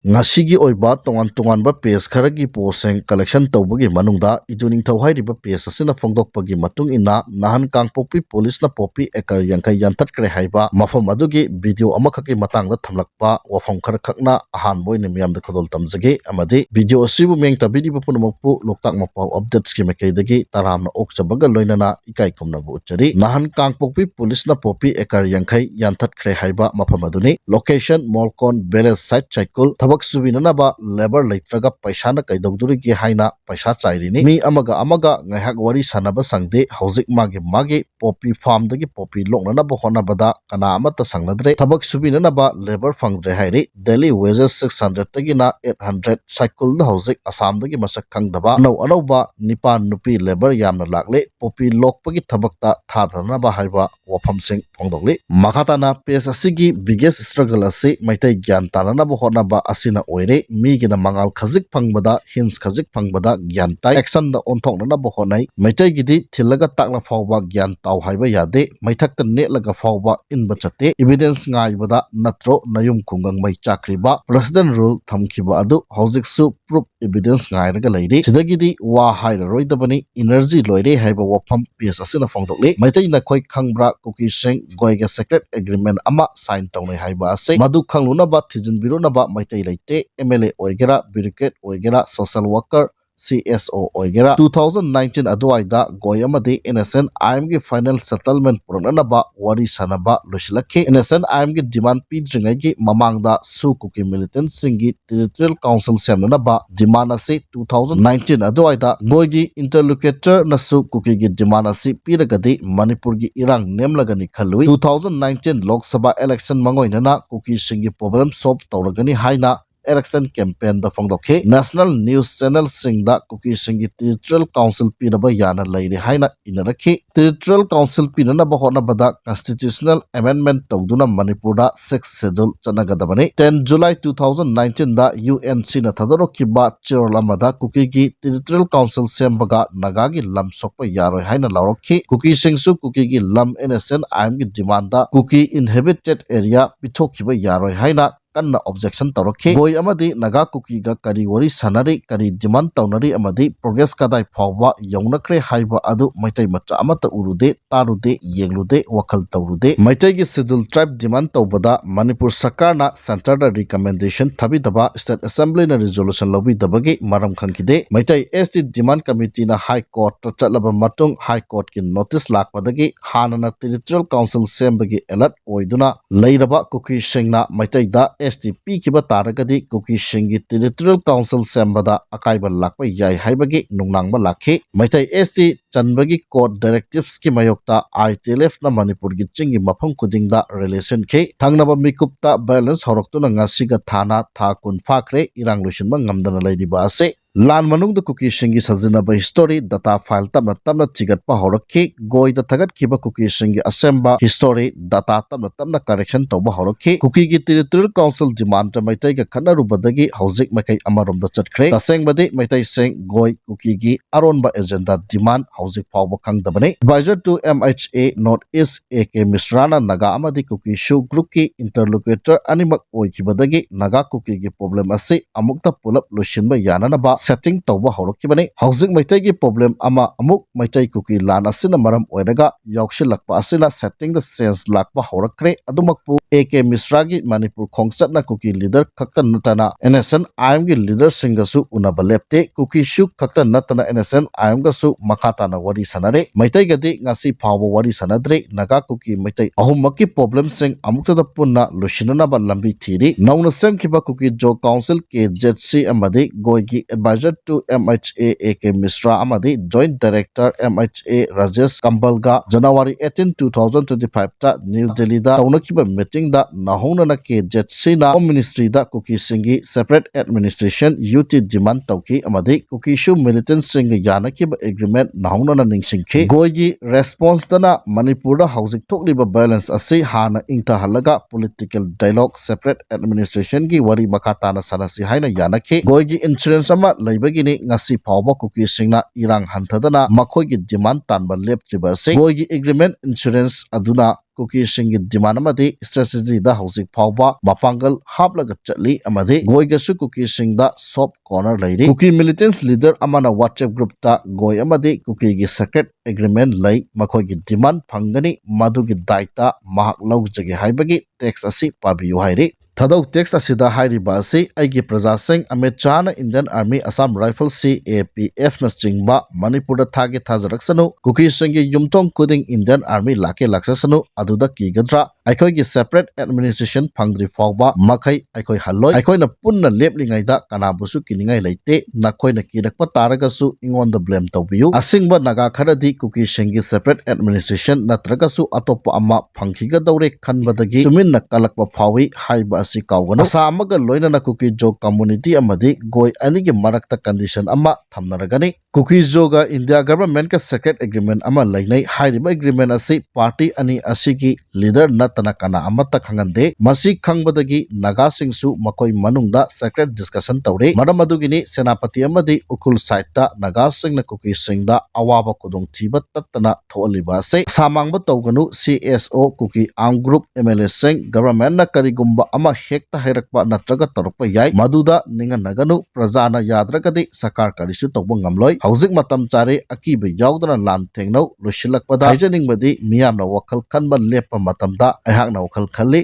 Ngasigi oiba tongan-tonganba page kharagi poseng collection tawbagi manungda iduningthau hairiba page asina phongdokpagi matung ina nahan kangpokpi police na popi ekar yangkai yantatkre haiba mafam adugi video amakhaki matangda thamlakpa wafam kharkhakna ahanboi ni miyamda khodol tamjage amadi video asibu mengtabidi punamakpu Loktak Mapao updates ki mekaidagi taramna okchabaga loinana ikai kumnabu uchari nahan kangpokpi police na popi ekar yangkai yantatkre haiba mafam aduni location molkon village site chaikul Thabk Subinaba labor Leitraga Peisana Keidouruni ki haina paisa chairini mi amaga ngahak wari sanaba sangde hauzik magi popi farm dagi popi loknanaba honabada kana amata sangnadre Thabk Subinaba labor fangdre hairi daily wages 600 tagina 800 cycle da hauzik Assam dagi masak khangdaba anauba nipan nupi labor yamna lakle popi lokpagi thabakta thadanaba haiba wafamsing phongdokli makhatana pes asigi biggest struggle ase maitai gyan tananaba honaba asina oire migina mangal khajik phangbada hins khajik phangbada gyan tai action da onthokna bohonai maitai gidi thilaga takla fawba gyan taw haiba yade maithakta netlaga fawba inba chate evidence ngaibada natro nayum kungang mai chakriba president rule thamkiba adu hojik su proof evidence ngairaga leiri sidagidi wa haira roidabani energy loire haiba wafam ps asina phongdokle maitai na khoi khangbra kuki sing goiga secret agreement ama sign tawnai haiba ase madu khangluna ba thijin biruna ba maitai leite MLA oigera bureaucrat oigera social worker CSO oigera 2019 adwaida goyamadi innocent IM gi final settlement puranaba wari sanaba losilakhe innocent IM gi demand pidringai gi mamangda su kuki militant singi territorial council semnaba demand ase 2019 adwaida goigi interlocutor nasu kuki gi demand ase piragadi manipur gi irang nemlagani khalui 2019 lok sabha election mangoinana kuki singi problem solve tawragani haina election campaign da phongdokhe national news channel singda kuki singi territorial council pinaba yana leire haina inarakhi territorial council pinana bahona bada constitutional amendment tawduna manipur da 6th schedule chanagadabani 10 July 2019 da UNC na thadorokiba cherolamada kuki gi territorial council sembaga naga gi lam sokpa yaroi haina lawrokhi kuki singsu kuki gi lam innocent I'm gi demand da kuki inhabited area pithokiba yaroi haina kanna objection tawrakhi goi amadi naga kuki ga kari wari sanari kari demand tawnari amadi progress kadai phawba yawnakre haiba adu maitai macha amata urude tarude yenglude wakhal tawrude maitai gi schedule tribe demand tawbada manipur sarkar na center da recommendation thabidaba state assembly na resolution lobi dabagi maram khangkide maitai ST demand committee na high court ta chatlaba matung high court ki notice lakpadagi hanana territorial council sembagi alert oiduna leiraba kuki singna maitai da STP kiba taragadi kuki singi territorial council sembada akaiba lakpa yai haibagi nungnangba lakhe maitai ST chanbagi court directives ki mayokta ITLF na manipur gi chingi mafam kudingda relation ke thangnaba mikupta balance horoktuna ngasiga thana tha kun fakre irang lusinba ngamdana leiriba ase lan manungda kuki singi sajinaba history data file tamna chigatpa horokhi goi da thagat kiba kuki singi assemba history data tamna correction tawba horokhi kuki gi territorial council demand ta maitai ga khanaru badagi hojik makai amarom da chatkre taseng bade maitai seng goi kuki gi aronba agenda demand hojik phawba khangdabane advisor to MHA North East AK Misrana naga amadi kuki shu group ki interlocutor animak oikibadagi naga kuki gi problem ase amukta pulap losinba yananaba setting tawba horokibane hojik maitai gi problem ama amuk maitai kuki lan asina maram oiraga yaushilakpa asina setting the sense lakpa horakre adumakpu AK Misra gi manipur khongsatna kuki leader khaktan natana NSN IM gi leader singasu unaba lepte kuki shu khaktan natana NSN IM ga su makatana wari sanare maitai gadi ngasi phawba wari sanadre naga kuki maitai ahumaki problem sing amukta da punna losinana ba lambi thiri nauna semkiba kuki jo council KZC amadi goigi advisor to MHA AK Misra amadi joint director MHA Rajesh Kambalga January 18 2025 ta New Delhi da taunakiba meeting da nahona na KZC na home ministry da kuki singi separate administration UT demand tauki amadi kuki shu militant sing yanakiba agreement nahona na ningsingkhe goigi response dana manipur da hojik thokliba balance ase hana ingta halaga political dialogue separate administration gi wari makata na sanasi haina yanakhe goigi insurance ama leibagini ngasi phawba kuki singna irang hanthadana makhoi gi demand tanba leptriba ase goigi agreement insurance aduna kuki singi demand amadi strategy da hauzik phawba mapangal haplaga chatli amadi goigasu kuki singda soft corner lairi kuki militants leader amana WhatsApp group ta goi amadi kuki gi secret agreement lay makhoi gi demand phangani madugi daita mahak laujage haibagi text asi pabiyu hairi Thadok text asida hairiba asi aigi praja sing Amit Shahna Indian Army Assam Rifle CAPF na chingba Manipur thagi thajaraksanu kuki singi yumtong kuding Indian Army lake laksasanu aduda kigadra aikoi gi separate administration phangdri fawba makai aikoi halloi aikoi na punna leplingai da kanabusu kiningai leite nakoi na kirakpa taragasu ingon the blame tawbiyu asingba naga kharadi kuki singi separate administration natragasu atopa ama phangkhiga daure khanbadagi tumin na kalakpa phawi haiba asi kaugano asa amaga loinana kuki jo community amadi goi anigi marakta condition ama thamnaragani kuki joga India government ka secret agreement ama lainai hairiba agreement asi party ani asigi leader natana kana amata khangande masi khangbadagi naga singsu makoi manungda secret discussion tawre maramadugini senapati amadi ukul side ta naga singna kuki singda awaba kudong thiba tatana tholiba se samangba tawganu CSO kuki arm group MLA sing government na karigumba ama hekta hairakpa natraga tarukpa yai maduda ninga naganu prajana yadragadi sakar karisu tawba ngamloi hauzik matam chare akiba yaudana lan thengnau losilakpada haijaningbadi miyamna wakhal khanba lepa matamda aihakna wakhal khalli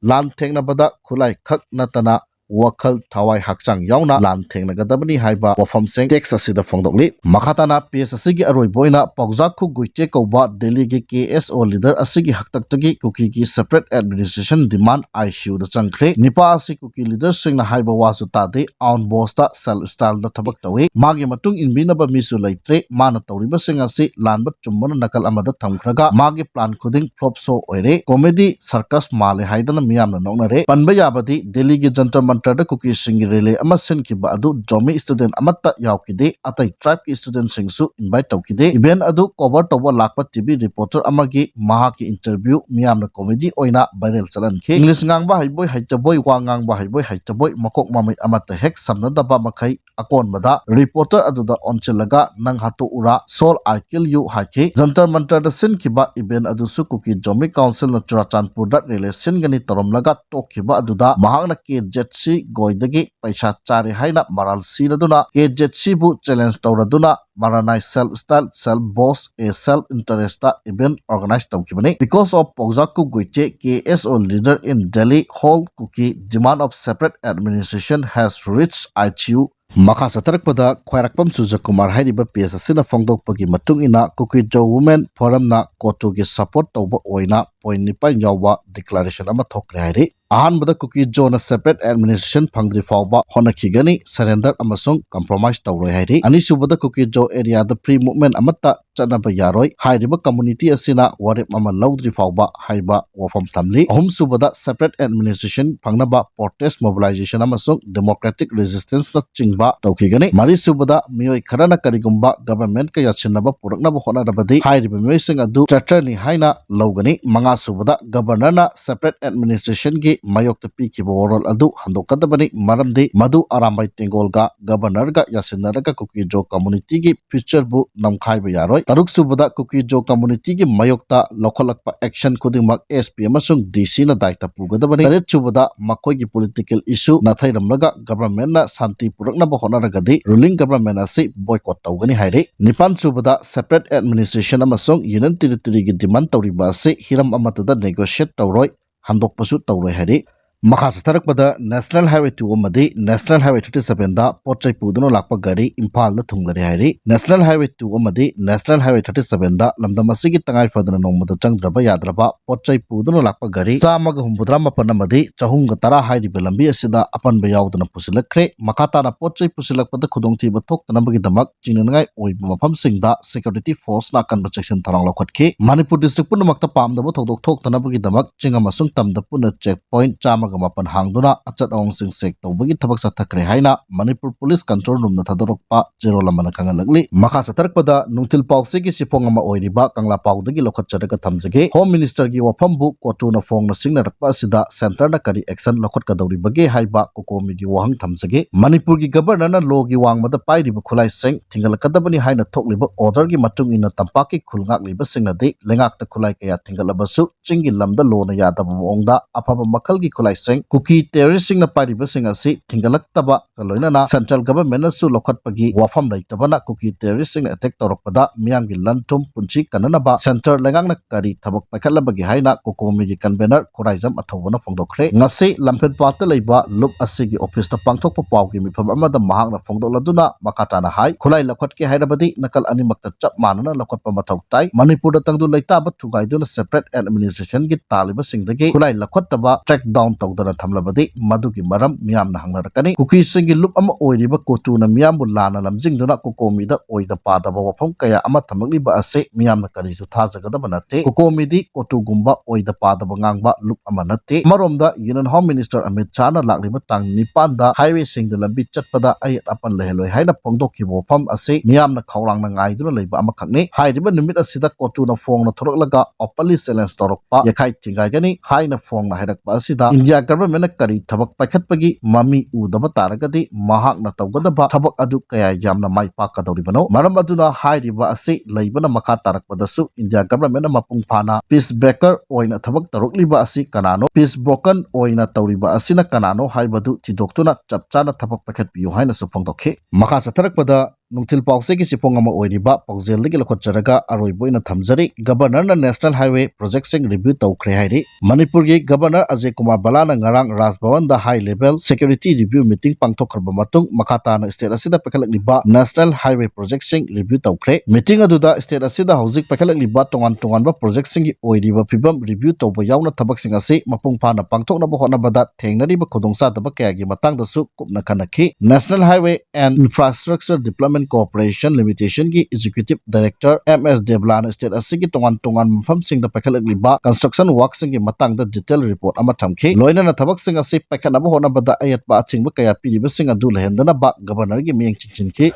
lan thengnabada khulai khak natana wakhal thawai hakchang yauna lan thengnagadabani haiba wafamseng text asida fongdokli makhatana PS asigi aroi boina paujak khu guiche koba Delhi gi KSO leader asigi haktaktagi kuki gi separate administration demand ICU da changkhre nipa asi kuki leader singna haiba wasu tade on boss ta self style da thabak tawi magi matung inbinaba misu leitre mana tawriba sing asi lanba chummana nakal amada thamkhraga magi plan khuding flop so oire comedy circus male haidana miyamna noknare panba yabadi Delhi gi jantar Mantra kuki singi rele ama senkiba adu jomi student amata yaukide atai tribe ki student singsu invite tawkide event adu cover toba lakpa TV reporter amagi mahaki interview miyamna comedy oina viral chalanki English ngangba haiboi haitaboi wa ngangba haiboi haitaboi makok mamai amata hek samnadaba makai akon bada reporter aduda onchelaga nang hatu ura sol I kill you haki jantar mantra da senkiba event adu su kuki jomi council na Churachandpur da rele singani toromlaga tokiba aduda mahakna ke jetsi goidagi paisa chari haina maral sinaduna KJC bu challenge tawraduna maranai self style self boss a self interest event organized tawkibani because of Pogjaku Guiche KSO leader in Delhi whole cookie demand of separate administration has reached ICU Makha satarakpada khwairakpam Sujakumar hairiba PS asina fongdokpagi matung ina kuki jo women forum na kotu gi support tawba oina point nipa yawa declaration ama thokre hairi ahanbada kuki jo na separate administration phangdri fawba honakhigani surrender amasung compromise tawroi hairi anisubada kuki jo area the free movement amata chanaba yaroi hairiba community asina warep ama laudri fawba haiba wafam thamli ahumsubada separate administration phangnaba protest mobilization amasung democratic resistance na chingba tawkigani marisubada miyoi kharana karigumba government ka yachinaba puraknaba honarabadi hairiba miyoi sing adu chatrani haina lawgani manga subada governor na separate administration gi mayok tapi ki borol adu handokadabani maramdi madu arambai tengolga governor ga yasinaraga kuki jo community gi future bu namkhaiba yaroi taruk subada kuki jo community gi mayokta lokholakpa action khudingmak SP amasung DC na daita pugadabani taret subada makoi gi political issue na thairamlaga government na santi puraknaba honaragadi ruling government asi boycott tawgani haire nipan subada separate administration amasung union territory gi demand tawriba ase hiram amatada negotiate tawroi handokpasu tawroi haire Makha satarakpada National Highway 2 amadi National Highway 37 da pochai puduna lakpa gari Imphal da thunglari hairi National Highway 2 amadi National Highway 37 da lamdamasigi tangai fadana nongmada changdraba yadraba pochai puduna lakpa gari samaga humbudra mapan amadi chahunga tara hairiba lambi asida apanba yaudana pusilakre makatana pochai pusilakpada khudongthiba thoktanabagi damak chinangai oiba mafamsingda security force na kanba section tharang lakhotki Manipur district punamakta pamdaba thodok thoktanabagi damak chingamasung tamda puna checkpoint chama मापन हांगदुना अचत अवंगसिंग सेक तौबगी थबक सथखरे हाइना Manipur police control room न थदोरकपा जेरो लमन खंगलगली मखा सतरकपदा नुंगथिल पाउसे की सिफोंग अमा ओइरिबा कंगला पाउदगी लोखतचरगा थमजगे home minister की वफमबु कोटुना Phong न सिंगनरकपा सिदा centre न करी एक्शन लखतकदौरिबगे हाइबा कोकोमी की वहंग थमजगे मणिपुर की गवर्नर न लो की वांगमदा पाइरिबा खुलाई सेंग थिंगलकदबनी हाइना थोकलिबा ऑर्डर की मतुंग इन तंपाकी खुलगाकलिबा सिंगनदे लेंगाकता खुलाई कया थिंगलबसु चिंगी लमदा लोना यादबा मोंगदा अफबा मखल की खुलाई सेंग कुकी टेररिस्टिंग न पाइरिबा सिंग असि थिंगलकतबा कलोइनाना सेंट्रल गवर्नमेंट सु लोखतपगी वफम लैतबना कुकी टेररिस्टिंग अटैक तौरकपदा मियांगी लनथुम पुंची कननबा सेंटर लेंगांगना करी थबक पाइखलबगी हाइना कोकोमी की convener खोराइजम अथौबना फोंदोखरे ngasi lampen patta leiba lup asigi office ta pangthokpa pawgi mifam amada mahakna phongdoladuna makatana hai khulai lakhotke hairabadi nakal animakta chap manana lakhotpa mathau tai manipur da tangdu leita ba thugaiduna separate administration gi taliba singdagi khulai lakhottaba track down tawdana thamlabadi madugi maram miyamna hangnarakani kuki singi lup ama oiriba kotuna miyambu lana lamjingduna kokomi da oida padaba wafam kaya ama thamagli ba ase miyamna karisu thajagadaba natte kokomi di kotugumba oida padaba ngangba lup ama natte maromda Union Home Minister Amit Shah na lakliba tang nipan da highway sing da lambi chatpada ayat apan leheloi haina pongdokki wofam ase miyamna khawrang na ngaiduna leiba ama khakni hairiba numit asida kotuna fong na thoroklaga opally silence torokpa yakhai tingai gani haina fong na hairakpa asida India government na kari thabak paikhatpagi mami udaba taragadi mahak na tawgadaba thabak adu kaya yamna mai pakadoribano maram aduna hairiba ase leibana makha tarakpadasu India government na mapung phana peace breaker oina thabak tarokliba asi kanano peace broken oina tawriba asina kanano haibadu tidoktuna chapchana thapak pakhat piu haina su phongdokhe makha satharakpada nungthil pause ki sipong ama oiriba pokzel degi lokhotcharaga aroiboina thamjari governor na national highway project sing review tawkhre hairi manipur gi governor Ajay Kumar Balana ngarang Raj Bhavan da high level security review meeting pangthokhrba matung makata na state asida pakhalakliba national highway project sing review tawkhre meeting aduda state asida hojik pakhalakliba tongan ba project sing gi oiriba phibam review tawba yauna thabak sing ase mapung phana pangthokna ba hona bada thengnari ba khodongsa daba kaya gi matang da su kupna khanakhi national highway and infrastructure development Corporation Limitation की Executive Director MS Devlan State asigi tongan mafam sing da pakhalakliba construction work sing gi matang da detail report ama thamkhi loina na thabak sing ase pakhanaba hona bada ayat ba achingba kaya piriba sing adu lehendana ba governor gi mieng chinchinki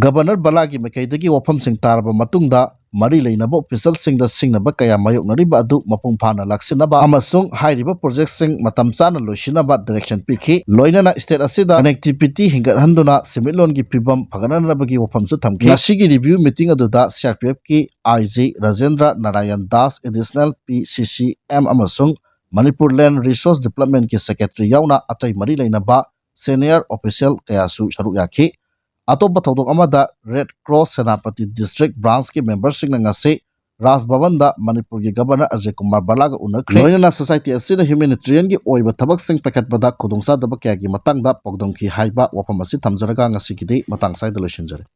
governor bala gi mekaidagi wafam sing taraba matungda mari leinaba official sing da singnaba kaya mayoknariba adu mapung phana laksinaba amasung hairiba project sing matam chana loisinaba direction pikhi loina na state asida connectivity hingat handuna similon gi pibam phagananabagi wafam su thamki nasigi review meeting aduda CRPF ki IG Rajendra Narayan Das additional PCCM amasung Manipur Land Resource Development ki secretary yauna atai mari leinaba senior official kaya su sharu yakhi atop thodok amada Red Cross Senapati District Branch ki members sing ngase Raj Bhavan da Manipur ki governor Ajay Kumar Balaga unakre loina society asida humanitarian gi oiba thabak sing pakhatbada khudongsa daba kya gi matang da pogdom ki haiba wafam asi thamjaraga ngasi ki de matang sai da loisinjare